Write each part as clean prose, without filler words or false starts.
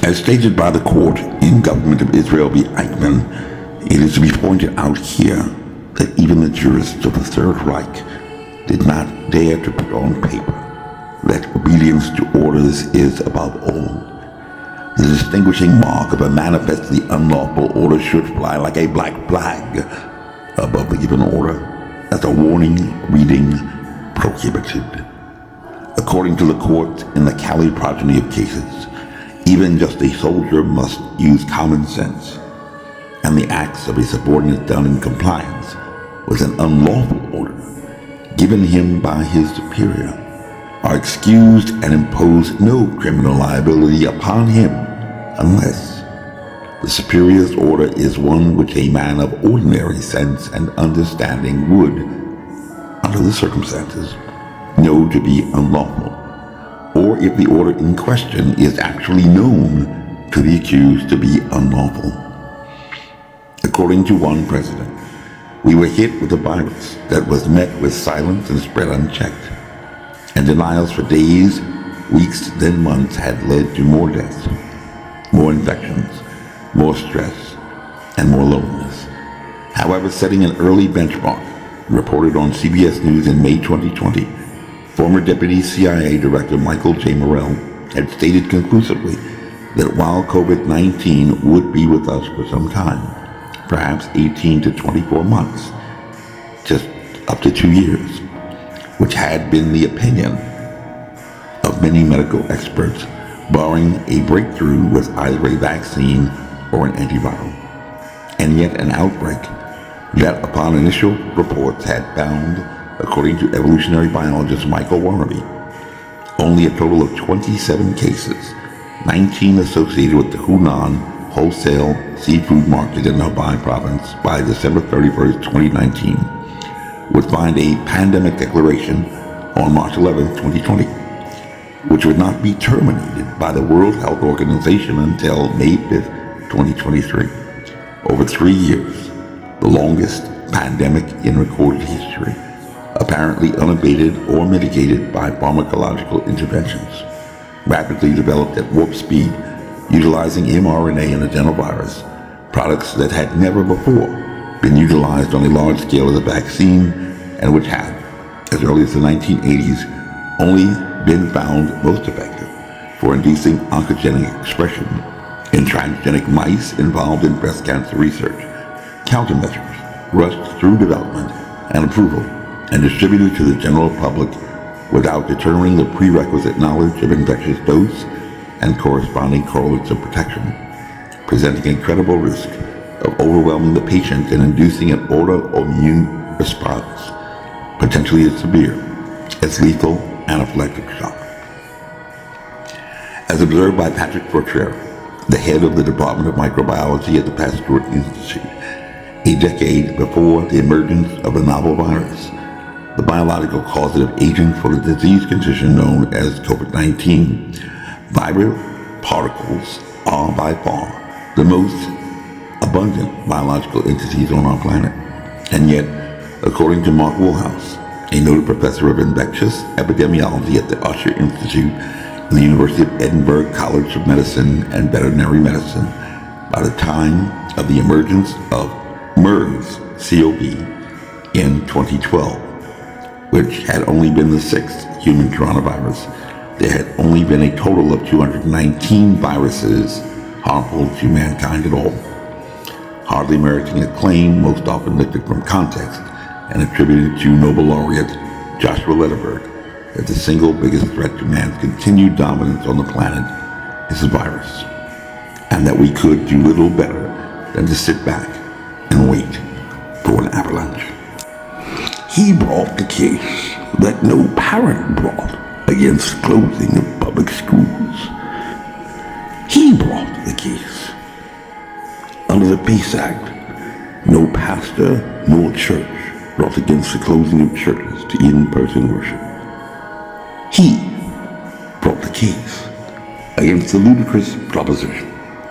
As stated by the court in Government of Israel v. Eichmann, it is to be pointed out here that even the jurists of the Third Reich did not dare to put on paper that obedience to orders is above all. The distinguishing mark of a manifestly unlawful order should fly like a black flag above the given order as a warning reading prohibited. According to the court in the Cali progeny of cases, even just a soldier must use common sense, and the acts of a subordinate done in compliance with an unlawful order given him by his superior are excused and impose no criminal liability upon him unless the superior's order is one which a man of ordinary sense and understanding would, under the circumstances, know to be unlawful, or if the order in question is actually known to the accused to be unlawful. According to one president, we were hit with a virus that was met with silence and spread unchecked, and denials for days, weeks, then months had led to more deaths, more infections, more stress, and more loneliness. However, setting an early benchmark, reported on CBS News in May 2020, former Deputy CIA Director Michael J. Morrell had stated conclusively that while COVID-19 would be with us for some time, perhaps 18 to 24 months, just up to 2 years, which had been the opinion of many medical experts, barring a breakthrough with either a vaccine or an antiviral, and yet an outbreak that upon initial reports had found, according to evolutionary biologist Michael Warraby, only a total of 27 cases, 19 associated with the Hunan wholesale seafood market in Hubei province by December 31st, 2019, would find a pandemic declaration on March 11, 2020, which would not be terminated by the World Health Organization until May 5th, 2023. Over 3 years, the longest pandemic in recorded history, apparently unabated or mitigated by pharmacological interventions, rapidly developed at warp speed, utilizing mRNA and adenovirus, products that had never before been utilized on a large scale as a vaccine, and which had, as early as the 1980s, only been found most effective for inducing oncogenic expression in transgenic mice involved in breast cancer research. Countermeasures rushed through development and approval and distributed to the general public without determining the prerequisite knowledge of infectious dose and corresponding correlates of protection, presenting a credible risk of overwhelming the patient and inducing an autoimmune response, potentially as severe as lethal anaphylactic shock. As observed by Patrick Fortier, the head of the Department of Microbiology at the Pasteur Institute, a decade before the emergence of the novel virus, the biological causative agent for the disease condition known as COVID-19, viral particles are by far the most abundant biological entities on our planet. And yet, according to Mark Woolhouse, a noted professor of infectious epidemiology at the Usher Institute in the University of Edinburgh College of Medicine and Veterinary Medicine, by the time of the emergence of MERS-CoV in 2012, which had only been the 6th human coronavirus, there had only been a total of 219 viruses harmful to mankind at all, hardly meriting a claim most often lifted from context and attributed to Nobel laureate Joshua Lederberg that the single biggest threat to man's continued dominance on the planet is a virus, and that we could do little better than to sit back and wait for an avalanche. He brought the case that no parent brought against closing of public schools. He brought the case. Under the Peace Act, no pastor nor church brought against the closing of churches to in-person worship. He brought the case against the ludicrous proposition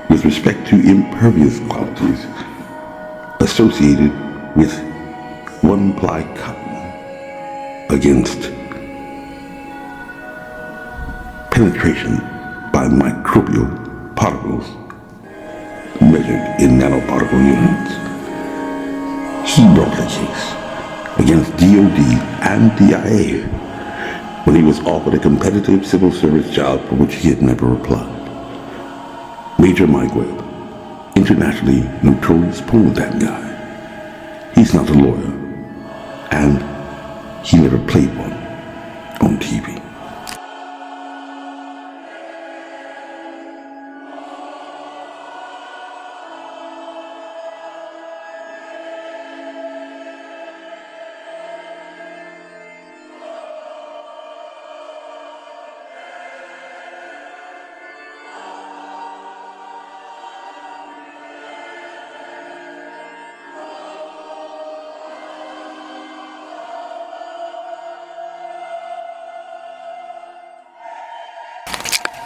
with respect to impervious qualities associated with one-ply cotton against penetration by microbial particles measured in nanoparticle units. He brought the case against DOD and DIA when he was offered a competitive civil service job for which he had never applied. Major Mike Webb, internationally notorious pulled that guy. He's not a lawyer, and he never played one on TV.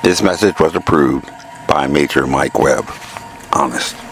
This message was approved by Major Mike Webb. Honest.